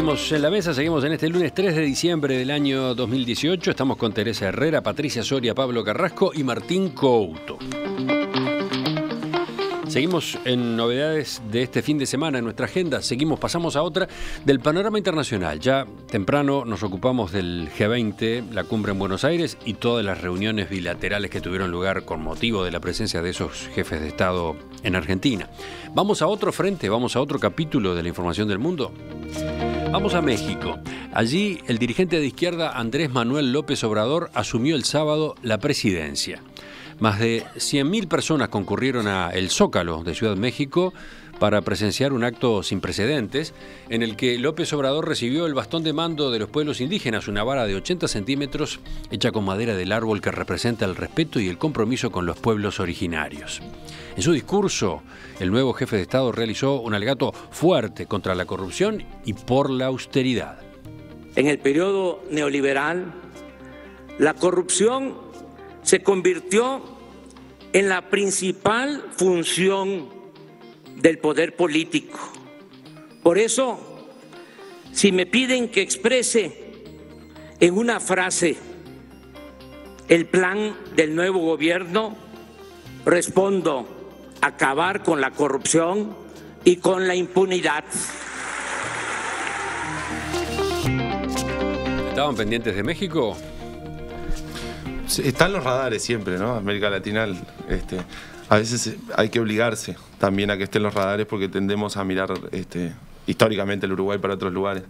Seguimos en la mesa, seguimos en este lunes 3 de diciembre del año 2018. Estamos con Teresa Herrera, Patricia Soria, Pablo Carrasco y Martín Couto. Seguimos en novedades de este fin de semana en nuestra agenda. Pasamos a otra del panorama internacional. Ya temprano nos ocupamos del G20, la cumbre en Buenos Aires y todas las reuniones bilaterales que tuvieron lugar con motivo de la presencia de esos jefes de Estado en Argentina. Vamos a otro frente, vamos a otro capítulo de la información del mundo. Vamos a México. Allí el dirigente de izquierda Andrés Manuel López Obrador asumió el sábado la presidencia. Más de 100.000 personas concurrieron a El Zócalo de Ciudad de México para presenciar un acto sin precedentes en el que López Obrador recibió el bastón de mando de los pueblos indígenas, una vara de 80 centímetros hecha con madera del árbol que representa el respeto y el compromiso con los pueblos originarios. En su discurso, el nuevo jefe de Estado realizó un alegato fuerte contra la corrupción y por la austeridad. En el periodo neoliberal, la corrupción se convirtió en la principal función del poder político. Por eso, si me piden que exprese en una frase el plan del nuevo gobierno, respondo: acabar con la corrupción y con la impunidad. ¿Estaban pendientes de México? Están los radares siempre, ¿no? América Latina, a veces hay que obligarse también a que estén los radares porque tendemos a mirar históricamente el Uruguay para otros lugares.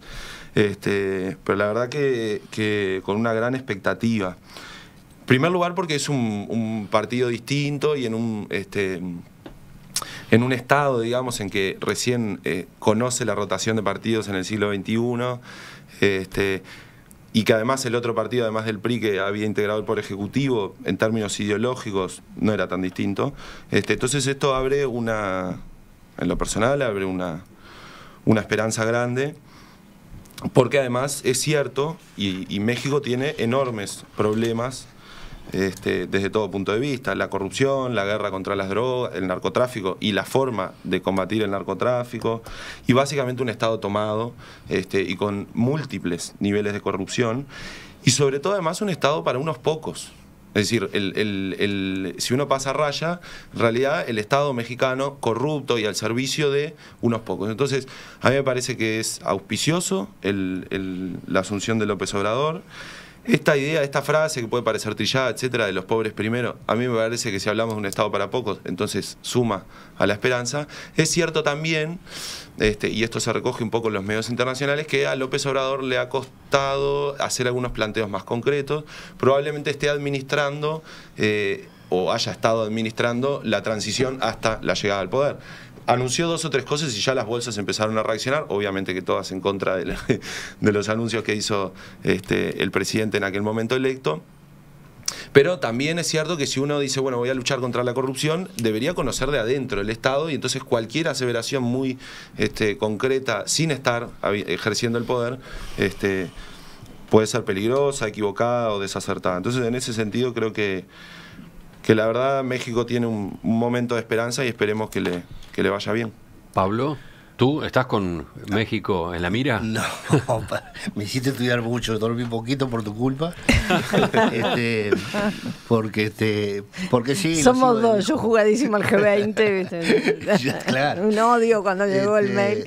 Pero la verdad que con una gran expectativa. En primer lugar porque es un partido distinto y en un estado, digamos, en que recién conoce la rotación de partidos en el siglo XXI, y que además el otro partido, además del PRI, que había integrado el Poder Ejecutivo, en términos ideológicos no era tan distinto. Entonces esto abre en lo personal, abre una esperanza grande, porque además es cierto, y México tiene enormes problemas desde todo punto de vista: la corrupción, la guerra contra las drogas, el narcotráfico y la forma de combatir el narcotráfico, y básicamente un Estado tomado y con múltiples niveles de corrupción, y sobre todo además un Estado para unos pocos. Es decir, si uno pasa raya, en realidad el Estado mexicano corrupto y al servicio de unos pocos. Entonces, a mí me parece que es auspicioso la asunción de López Obrador. Esta idea, esta frase que puede parecer trillada, etcétera, de los pobres primero, a mí me parece que si hablamos de un Estado para pocos, entonces suma a la esperanza. Es cierto también, y esto se recoge un poco en los medios internacionales, que a López Obrador le ha costado hacer algunos planteos más concretos. Probablemente esté administrando, o haya estado administrando, la transición hasta la llegada al poder. Anunció 2 o 3 cosas y ya las bolsas empezaron a reaccionar, obviamente que todas en contra de los anuncios que hizo el presidente en aquel momento electo. Pero también es cierto que si uno dice, bueno, voy a luchar contra la corrupción, debería conocer de adentro el Estado, y entonces cualquier aseveración muy concreta, sin estar ejerciendo el poder, puede ser peligrosa, equivocada o desacertada. Entonces, en ese sentido, creo que la verdad México tiene un momento de esperanza y esperemos que le vaya bien. Pablo, ¿tú estás con México en la mira? No, me hiciste estudiar mucho, dormí poquito por tu culpa. Porque sí. Somos dos, yo jugadísima al G20. Ya, claro. Un odio cuando llegó el mail.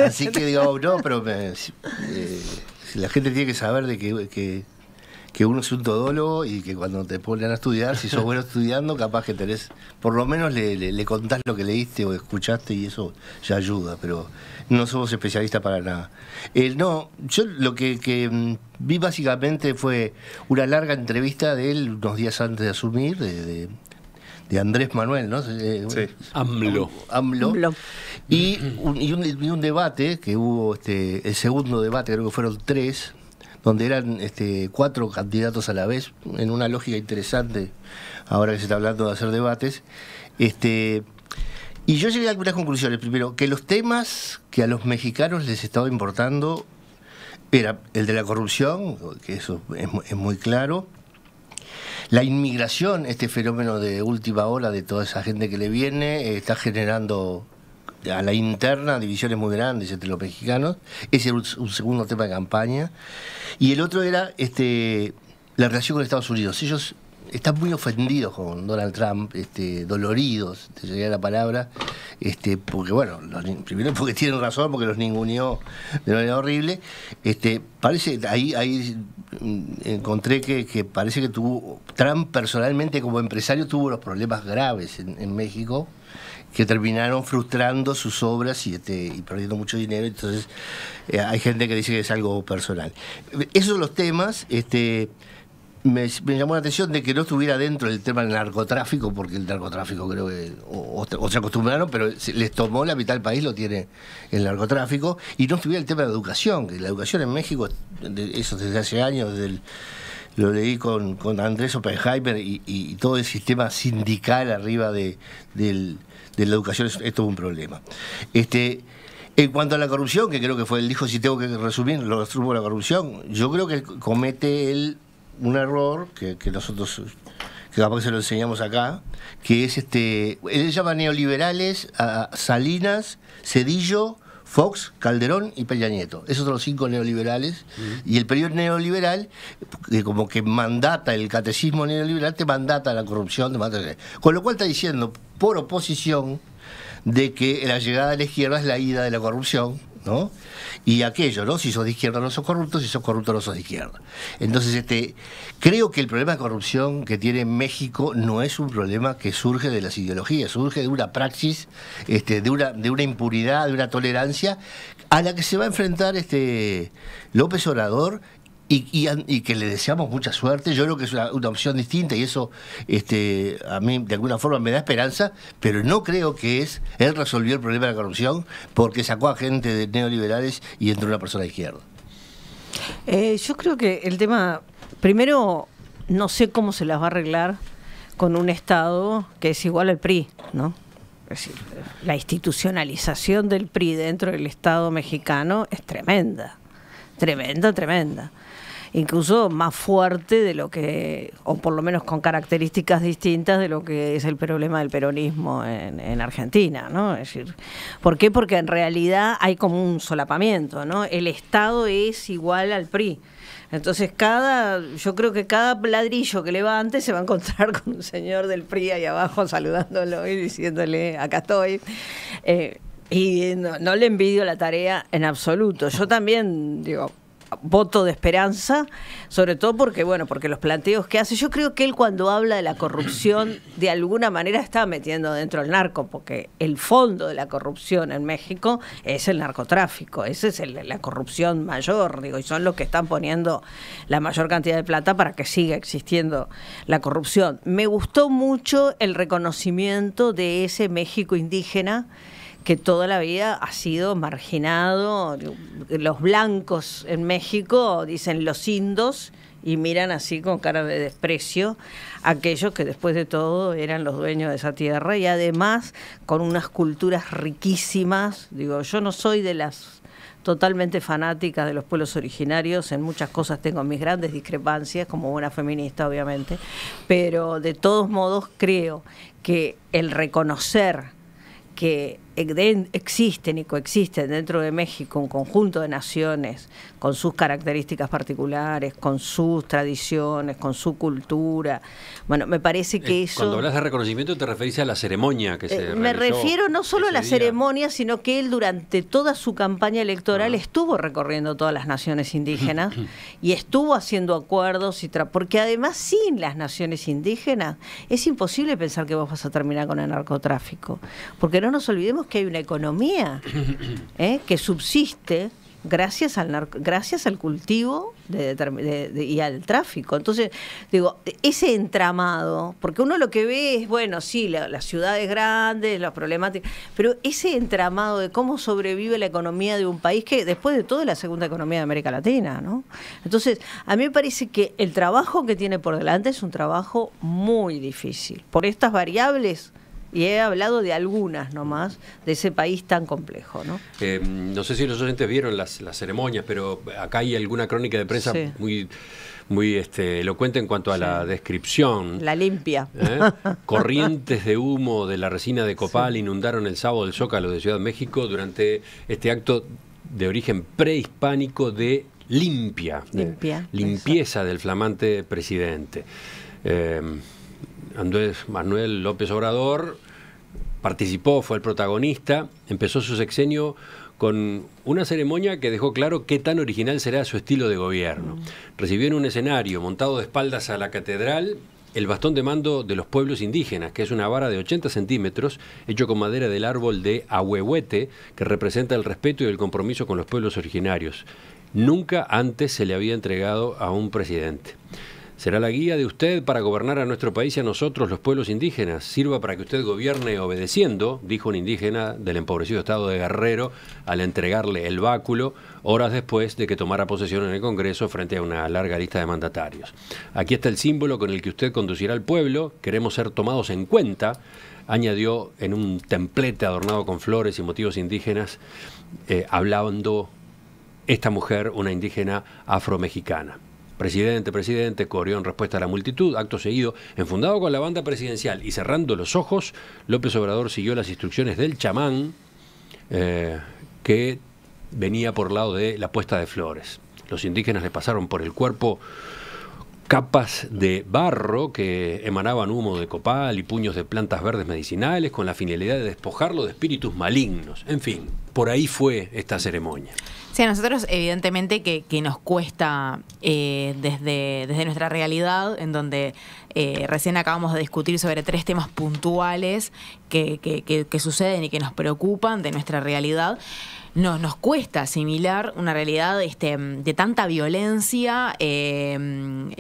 Así que digo, no, pero la gente tiene que saber de que uno es un todólogo y que cuando te ponen a estudiar, si sos bueno estudiando, capaz que tenés, por lo menos le contás lo que leíste o escuchaste, y eso ya ayuda, pero no somos especialistas para nada. No, yo lo que vi básicamente fue una larga entrevista de él unos días antes de asumir, de Andrés Manuel, ¿no? Sí. AMLO. Y un debate que hubo, el segundo debate, creo que fueron 3, donde eran 4 candidatos a la vez, en una lógica interesante, ahora que se está hablando de hacer debates. Y yo llegué a algunas conclusiones. Primero, que los temas que a los mexicanos les estaba importando era el de la corrupción, que eso es muy claro. La inmigración, este fenómeno de última hora de toda esa gente que le viene, está generando a la interna divisiones muy grandes entre los mexicanos. Ese era un segundo tema de campaña. Y el otro era la relación con Estados Unidos. Ellos están muy ofendidos con Donald Trump, doloridos, te llegué a la palabra, porque bueno, primero porque tienen razón, porque los ninguneó de manera horrible. Parece, ahí encontré que parece que Trump personalmente como empresario tuvo unos problemas graves en México, que terminaron frustrando sus obras y perdiendo mucho dinero. Entonces hay gente que dice que es algo personal. Esos son los temas. Me llamó la atención de que no estuviera dentro del tema del narcotráfico, porque el narcotráfico creo que o se acostumbraron, pero les tomó la mitad del país, lo tiene el narcotráfico, y no estuviera el tema de la educación, que la educación en México, eso desde hace años, lo leí con Andrés Oppenheimer y todo el sistema sindical arriba de la educación es todo un problema. En cuanto a la corrupción, que creo que fue, él dijo, si tengo que resumir, lo resumo la corrupción, yo creo que comete él un error que nosotros, que capaz que se lo enseñamos acá, que es él llama neoliberales a Salinas, Zedillo, Fox, Calderón y Peña Nieto. Esos son los 5 neoliberales. Y el periodo neoliberal, como que mandata, el catecismo neoliberal te mandata la corrupción, con lo cual está diciendo, por oposición, de que la llegada de la izquierda es la ida de la corrupción, ¿no? Y aquello, ¿no? Si sos de izquierda no sos corrupto, si sos corrupto no sos de izquierda. Entonces, creo que el problema de corrupción que tiene México no es un problema que surge de las ideologías, surge de una praxis, de una impunidad, de una tolerancia a la que se va a enfrentar López Obrador. Y que le deseamos mucha suerte. Yo creo que es una opción distinta y eso a mí de alguna forma me da esperanza, pero no creo que él resolvió el problema de la corrupción porque sacó a gente de neoliberales y entró una persona de izquierda. Yo creo que el tema, primero, no sé cómo se las va a arreglar con un Estado que es igual al PRI, ¿no? Es decir, la institucionalización del PRI dentro del Estado mexicano es tremenda. Tremenda. Incluso más fuerte de lo que, o por lo menos con características distintas de lo que es el problema del peronismo en Argentina, ¿no? Es decir, ¿por qué? Porque en realidad hay como un solapamiento, ¿no? El Estado es igual al PRI. Entonces yo creo que cada ladrillo que levante se va a encontrar con un señor del PRI ahí abajo saludándolo y diciéndole, acá estoy. Y no le envidio la tarea en absoluto. Yo también, voto de esperanza, sobre todo porque los planteos que hace, yo creo que él cuando habla de la corrupción, de alguna manera está metiendo dentro el narco, porque el fondo de la corrupción en México es el narcotráfico, esa es la corrupción mayor, y son los que están poniendo la mayor cantidad de plata para que siga existiendo la corrupción. Me gustó mucho el reconocimiento de ese México indígena, que toda la vida ha sido marginado. Los blancos en México dicen los indos y miran así con cara de desprecio a aquellos que después de todo eran los dueños de esa tierra y además con unas culturas riquísimas. Yo no soy de las totalmente fanáticas de los pueblos originarios, en muchas cosas tengo mis grandes discrepancias, como buena feminista obviamente, pero de todos modos creo que el reconocer que existen y coexisten dentro de México un conjunto de naciones con sus características particulares, con sus tradiciones, con su cultura. Bueno, me parece que eso... Cuando hablas de reconocimiento te referís a la ceremonia que se realizó. Me refiero no solo a la ceremonia, sino que él durante toda su campaña electoral estuvo recorriendo todas las naciones indígenas y estuvo haciendo acuerdos, porque además sin las naciones indígenas es imposible pensar que vos vas a terminar con el narcotráfico, porque no nos olvidemos que hay una economía que subsiste gracias al cultivo y al tráfico. Entonces, ese entramado, porque uno lo que ve es, sí, las ciudades grandes, las problemáticas, pero ese entramado de cómo sobrevive la economía de un país que después de todo es la segunda economía de América Latina, ¿no? Entonces, a mí me parece que el trabajo que tiene por delante es un trabajo muy difícil. Por estas variables Y he hablado de algunas nomás, de ese país tan complejo, ¿no? No sé si los oyentes vieron las ceremonias, pero acá hay alguna crónica de prensa muy elocuente en cuanto a la descripción. La limpia. Corrientes de humo de la resina de copal inundaron el sábado el Zócalo de Ciudad de México durante este acto de origen prehispánico de limpieza del flamante presidente. Andrés Manuel López Obrador participó, fue el protagonista, empezó su sexenio con una ceremonia que dejó claro qué tan original será su estilo de gobierno. Recibió en un escenario montado de espaldas a la catedral el bastón de mando de los pueblos indígenas, que es una vara de 80 centímetros, hecho con madera del árbol de ahuehuete, que representa el respeto y el compromiso con los pueblos originarios. Nunca antes se le había entregado a un presidente. Será la guía de usted para gobernar a nuestro país y a nosotros, los pueblos indígenas. Sirva para que usted gobierne obedeciendo, dijo un indígena del empobrecido estado de Guerrero al entregarle el báculo, horas después de que tomara posesión en el Congreso frente a una larga lista de mandatarios. Aquí está el símbolo con el que usted conducirá al pueblo. Queremos ser tomados en cuenta, añadió en un templete adornado con flores y motivos indígenas, hablando esta mujer, una indígena afromexicana. Presidente, corrió en respuesta a la multitud. Acto seguido, enfundado con la banda presidencial y cerrando los ojos, López Obrador siguió las instrucciones del chamán que venía por lado de la puesta de flores. Los indígenas le pasaron por el cuerpo capas de barro que emanaban humo de copal y puños de plantas verdes medicinales con la finalidad de despojarlo de espíritus malignos. En fin, por ahí fue esta ceremonia. Sí, a nosotros evidentemente que nos cuesta desde nuestra realidad, en donde recién acabamos de discutir sobre 3 temas puntuales que suceden y que nos preocupan de nuestra realidad. Nos cuesta asimilar una realidad de tanta violencia en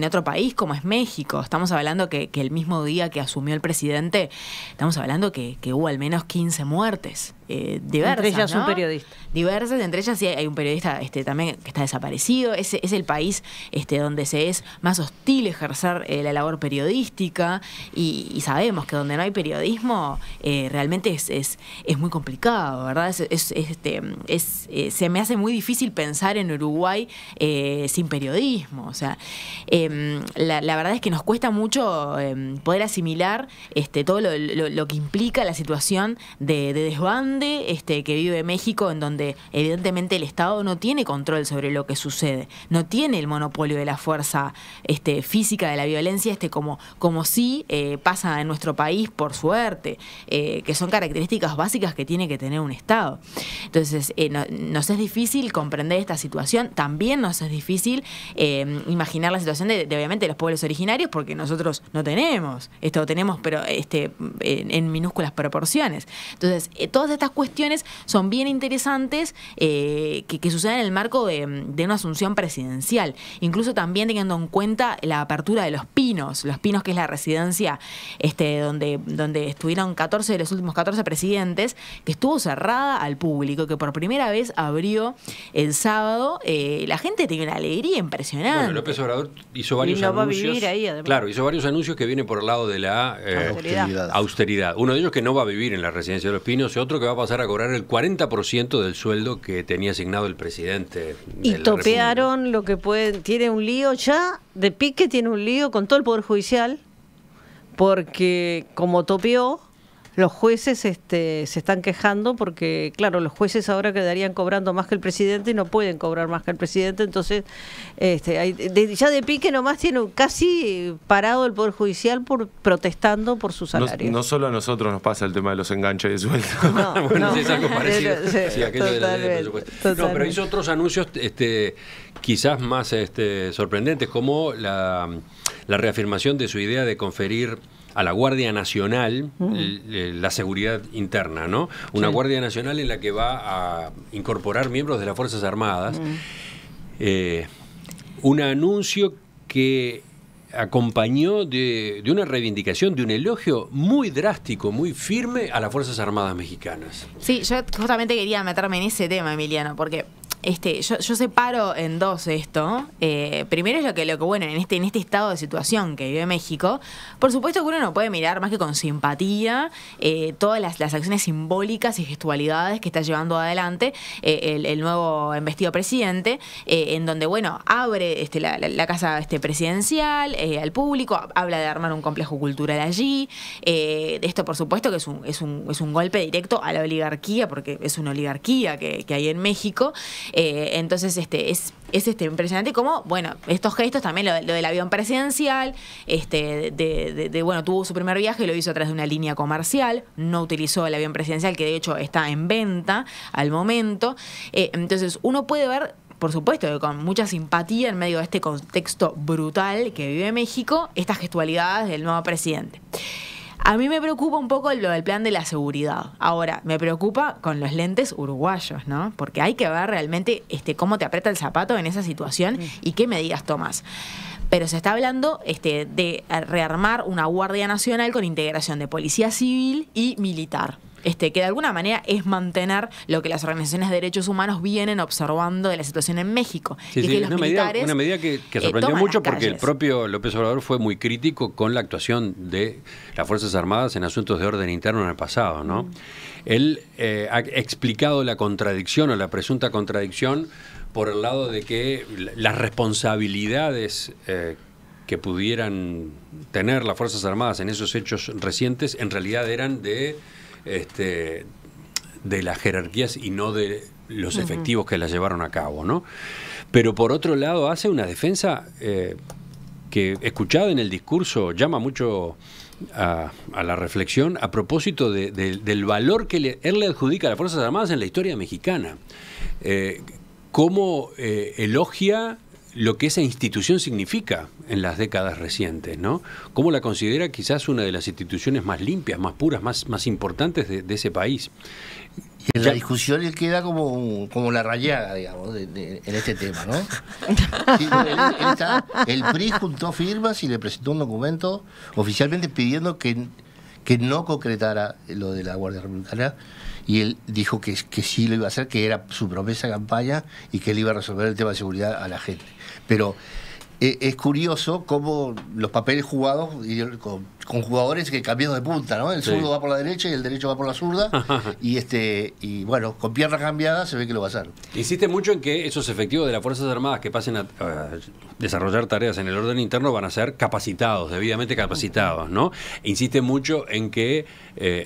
otro país como es México. Estamos hablando que el mismo día que asumió el presidente, estamos hablando que hubo al menos 15 muertes. Diversas, entre ellas, ¿no? Un periodista. Diversas, entre ellas sí hay un periodista también que está desaparecido. Es el país donde se es más hostil ejercer la labor periodística y sabemos que donde no hay periodismo realmente es muy complicado, ¿verdad? Se me hace muy difícil pensar en Uruguay sin periodismo. O sea, la verdad es que nos cuesta mucho poder asimilar todo lo que implica la situación de desbande que vive México, en donde evidentemente el Estado no tiene control sobre lo que sucede, no tiene el monopolio de la fuerza física de la violencia, como sí pasa en nuestro país, por suerte, que son características básicas que tiene que tener un Estado. Entonces, nos es difícil comprender esta situación, también nos es difícil imaginar la situación de obviamente los pueblos originarios, porque nosotros no tenemos, tenemos, pero en minúsculas proporciones. Entonces, todas estas cuestiones son bien interesantes que suceden en el marco de una asunción presidencial, incluso también teniendo en cuenta la apertura de Los Pinos que es la residencia donde estuvieron 14 de los últimos 14 presidentes, que estuvo cerrada al público, que por primera vez abrió el sábado. La gente tenía una alegría impresionante. Bueno, López Obrador hizo varios anuncios. Va a vivir ahí, además. Claro, hizo varios anuncios que vienen por el lado de la austeridad. Uno de ellos que no va a vivir en la residencia de Los Pinos, y otro que va a pasar a cobrar el 40% del sueldo que tenía asignado el presidente. Y topearon lo que pueden. Tiene un lío ya, de pique tiene un lío con todo el Poder Judicial, porque como topeó, los jueces se están quejando porque, claro, los jueces ahora quedarían cobrando más que el presidente y no pueden cobrar más que el presidente. Entonces, ya de pique nomás tiene casi parado el Poder Judicial protestando por su salario. No solo a nosotros nos pasa el tema de los enganches de sueldo. Bueno, sí, es algo parecido. Sí, aquello de la ley de presupuesto. No, pero hizo otros anuncios quizás más sorprendentes, como la reafirmación de su idea de conferir a la Guardia Nacional la seguridad interna, ¿no? Una Guardia Nacional en la que va a incorporar miembros de las Fuerzas Armadas. Un anuncio que acompañó de una reivindicación, de un elogio muy drástico, muy firme a las Fuerzas Armadas mexicanas. Sí, yo justamente quería meterme en ese tema, Emiliano, porque yo separo en dos esto. Primero es lo que bueno, en este estado de situación que vive México, por supuesto que uno no puede mirar más que con simpatía todas las acciones simbólicas y gestualidades que está llevando adelante el nuevo investido presidente, en donde, bueno, abre la casa presidencial al público, habla de armar un complejo cultural allí. Esto, por supuesto, que es un golpe directo a la oligarquía, porque es una oligarquía que hay en México. Entonces es impresionante como, bueno, estos gestos, también lo del avión presidencial, bueno, tuvo su primer viaje y lo hizo a través de una línea comercial, no utilizó el avión presidencial, que de hecho está en venta al momento. Entonces uno puede ver, por supuesto, que con mucha simpatía en medio de este contexto brutal que vive México, estas gestualidades del nuevo presidente. A mí me preocupa un poco lo del plan de la seguridad. Ahora, me preocupa con los lentes uruguayos, ¿no? Porque hay que ver realmente cómo te aprieta el zapato en esa situación y qué medidas tomas. Pero se está hablando de rearmar una Guardia Nacional con integración de policía civil y militar. Que de alguna manera es mantener lo que las organizaciones de derechos humanos vienen observando de la situación en México. Sí, sí, una medida que sorprendió mucho, porque el propio López Obrador fue muy crítico con la actuación de las Fuerzas Armadas en asuntos de orden interno en el pasado, ¿no? Él ha explicado la contradicción o la presunta contradicción por el lado de que las responsabilidades que pudieran tener las Fuerzas Armadas en esos hechos recientes en realidad eran de las jerarquías y no de los efectivos que las llevaron a cabo, ¿no? Pero por otro lado hace una defensa que, escuchada en el discurso, llama mucho a la reflexión a propósito del valor que él le adjudica a las Fuerzas Armadas en la historia mexicana. Cómo elogia lo que esa institución significa en las décadas recientes, ¿no? Cómo la considera quizás una de las instituciones más limpias, más puras, más importantes de ese país. Y en la discusión él queda como la rayada, digamos, en este tema, ¿no? Sí, el PRI juntó firmas y le presentó un documento oficialmente pidiendo que no concretara lo de la Guardia Republicana, y él dijo que sí lo iba a hacer, que era su promesa de campaña y que él iba a resolver el tema de seguridad a la gente. Pero es curioso cómo los papeles jugados con jugadores que cambiaron de punta, ¿no? El zurdo va por la derecha y el derecho va por la zurda, y bueno, con piernas cambiadas se ve que lo va a hacer. Insiste mucho en que esos efectivos de las Fuerzas Armadas que pasen a desarrollar tareas en el orden interno van a ser capacitados, debidamente capacitados, ¿no? Insiste mucho en que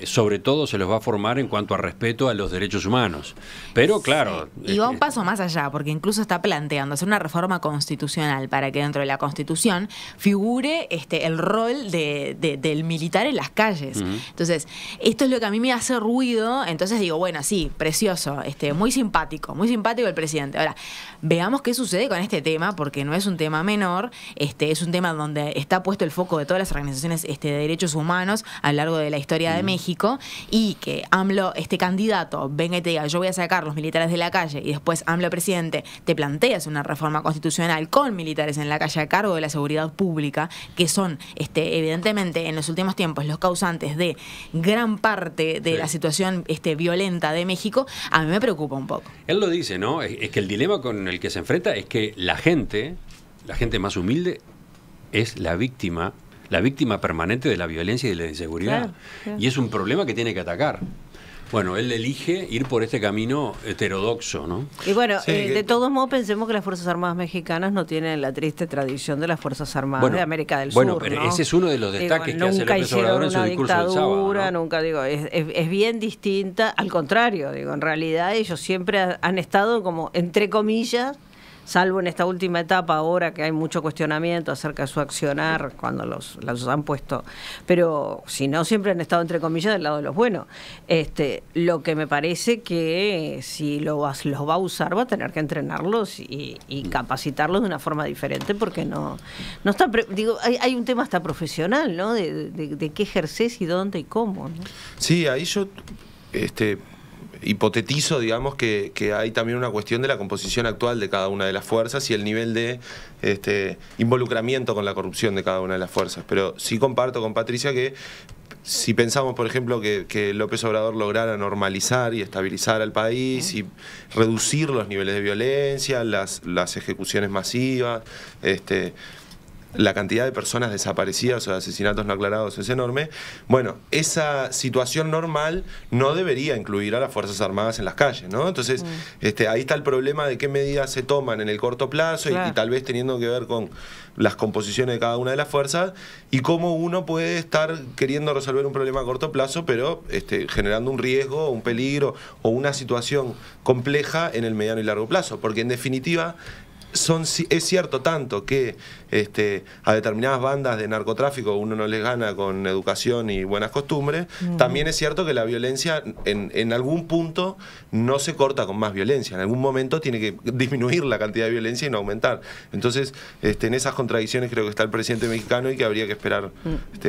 sobre todo se los va a formar en cuanto a respeto a los derechos humanos. Pero claro... Sí. Y va un paso más allá, porque incluso está planteando hacer una reforma constitucional para que dentro de la Constitución figure el rol del militar en las calles. Entonces, esto es lo que a mí me hace ruido. Entonces digo, bueno, sí, precioso, muy simpático el presidente. Ahora, veamos qué sucede con este tema, porque no es un tema menor, es un tema donde está puesto el foco de todas las organizaciones de derechos humanos a lo largo de la historia de México, y que AMLO, candidato, venga y te diga, yo voy a sacar los militares de la calle, y después AMLO, presidente, te planteas una reforma constitucional con militares en la calle a cargo de la seguridad pública, que son evidentemente en los últimos tiempos los causantes de gran parte de la situación violenta de México. A mí me preocupa un poco. Él lo dice, ¿no? Es que el dilema con el que se enfrenta es que la gente más humilde es la víctima permanente de la violencia y de la inseguridad. Claro. Y es un problema que tiene que atacar. Bueno, él elige ir por este camino heterodoxo, ¿no? Y bueno, de todos modos pensemos que las Fuerzas Armadas mexicanas no tienen la triste tradición de las Fuerzas Armadas de América del Sur. Bueno, pero ese es uno de los destaques que hace López Obrador en su discurso del sábado, ¿no? Nunca, es bien distinta, al contrario, en realidad ellos siempre han estado como, entre comillas, salvo en esta última etapa ahora que hay mucho cuestionamiento acerca de su accionar cuando los han puesto, pero si no, siempre han estado entre comillas del lado de los buenos. Lo que me parece que si los va a usar, va a tener que entrenarlos y capacitarlos de una forma diferente, porque no está, hay un tema hasta profesional, ¿no? De qué ejerces y dónde y cómo, ¿no? Sí, ahí yo hipotetizo, digamos, que hay también una cuestión de la composición actual de cada una de las fuerzas y el nivel de involucramiento con la corrupción de cada una de las fuerzas. Pero sí comparto con Patricia que si pensamos, por ejemplo, que López Obrador lograra normalizar y estabilizar al país y reducir los niveles de violencia, las ejecuciones masivas, la cantidad de personas desaparecidas o de asesinatos no aclarados es enorme. Bueno, esa situación normal no debería incluir a las Fuerzas Armadas en las calles, ¿no? Entonces, ahí está el problema de qué medidas se toman en el corto plazo y tal vez teniendo que ver con las composiciones de cada una de las fuerzas y cómo uno puede estar queriendo resolver un problema a corto plazo, pero generando un riesgo, un peligro o una situación compleja en el mediano y largo plazo. Porque en definitiva es cierto tanto que a determinadas bandas de narcotráfico uno no les gana con educación y buenas costumbres, también es cierto que la violencia en algún punto no se corta con más violencia, en algún momento tiene que disminuir la cantidad de violencia y no aumentar. Entonces, en esas contradicciones creo que está el presidente mexicano y que habría que esperar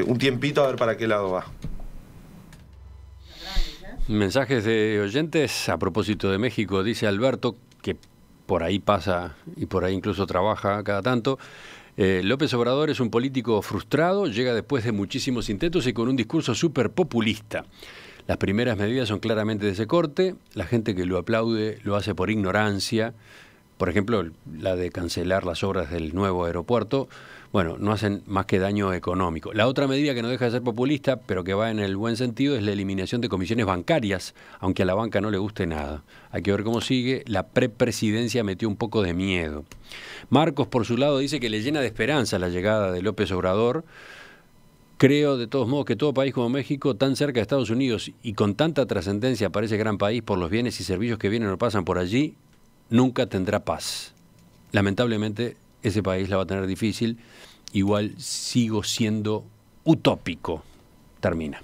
un tiempito a ver para qué lado va. Mensajes de oyentes a propósito de México. Dice Alberto, que por ahí pasa y por ahí incluso trabaja cada tanto. López Obrador es un político frustrado, llega después de muchísimos intentos y con un discurso súper populista. Las primeras medidas son claramente de ese corte, la gente que lo aplaude lo hace por ignorancia. Por ejemplo, la de cancelar las obras del nuevo aeropuerto, bueno, no hacen más que daño económico. La otra medida que no deja de ser populista, pero que va en el buen sentido, es la eliminación de comisiones bancarias, aunque a la banca no le guste nada. Hay que ver cómo sigue. La prepresidencia metió un poco de miedo. Marcos, por su lado, dice que le llena de esperanza la llegada de López Obrador. Creo, de todos modos, que todo país como México, tan cerca de Estados Unidos y con tanta trascendencia para ese gran país por los bienes y servicios que vienen o pasan por allí, nunca tendrá paz. Lamentablemente, ese país la va a tener difícil. Igual sigo siendo utópico. Termina.